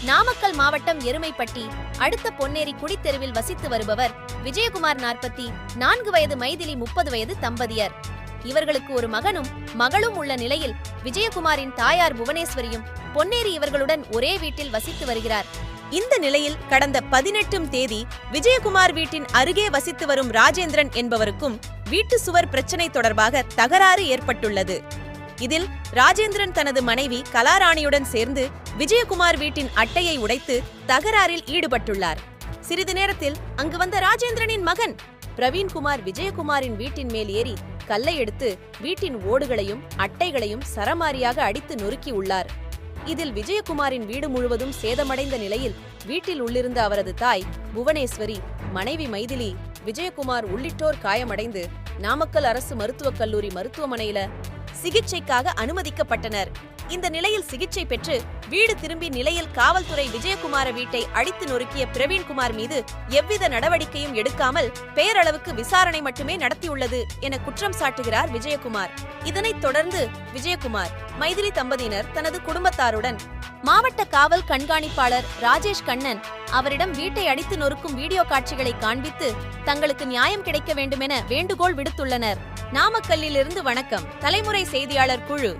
நாமக்கல் மாவட்டம் எருமைப்பட்டி அடுத்த பொன்னேரி குடித்தெருவில் வசித்து வருபவர் விஜயகுமார் 44 வயது, மைதிலி 30 வயது தம்பதியர். இவர்களுக்கு ஒரு மகனும் மகளும் உள்ள நிலையில் விஜயகுமாரின் தாயார் புவனேஸ்வரியும் பொன்னேரி இவர்களுடன் ஒரே வீட்டில் வசித்து வருகிறார். இந்த நிலையில் கடந்த 18ஆம் தேதி விஜயகுமார் வீட்டின் அருகே வசித்து வரும் ராஜேந்திரன் என்பவருக்கும் வீட்டு சுவர் பிரச்சினை தொடர்பாக தகராறு ஏற்பட்டுள்ளது. இதில் ராஜேந்திரன் தனது மனைவி கலாராணியுடன் சேர்ந்து விஜயகுமார் வீட்டின் அட்டையை உடைத்து தகராறில் ஈடுபட்டுள்ளார். சிறிது நேரத்தில் அங்கு வந்த ராஜேந்திரனின் மகன் பிரவீன்குமார் விஜயகுமாரின் வீட்டின் மேல் ஏறி கல்லை எடுத்து வீட்டின் ஓடுகளையும் அட்டைகளையும் சரமாரியாக அடித்து நொறுக்கியுள்ளார். இதில் விஜயகுமாரின் வீடு முழுவதும் சேதமடைந்த நிலையில் வீட்டில் உள்ளிருந்த அவரது தாய் புவனேஸ்வரி, மனைவி மைதிலி, விஜயகுமார் உள்ளிட்டோர் காயமடைந்து நாமக்கல் அரசு மருத்துவக் கல்லூரி மருத்துவமனையில சிகிச்சைக்காக அனுமதிக்கப்பட்டனர். இந்த நிலையில் சிகிச்சை பெற்று வீடு திரும்பி நிலையில் காவல்துறை விஜயகுமார வீட்டை அடித்து நொறுக்கிய பிரவீன்குமார் மீது எவ்வித நடவடிக்கையும் எடுக்காமல் பெயரளவுக்கு விசாரணை மட்டுமே நடத்தியுள்ளது என குற்றம் சாட்டுகிறார் விஜயகுமார். இதனைத் தொடர்ந்து விஜயகுமார், மைதிலி தம்பதியினர் தனது குடும்பத்தாருடன் மாவட்ட காவல் கண்காணிப்பாளர் ராஜேஷ் கண்ணன் அவரிடம் வீட்டை அடித்து நொறுக்கும் வீடியோ காட்சிகளை காண்பித்து தங்களுக்கு நியாயம் கிடைக்க வேண்டுமென வேண்டுகோள் விடுத்துள்ளனர். நாமக்கல்லிலிருந்து வணக்கம், தலைமுறை செய்தியாளர் குழு.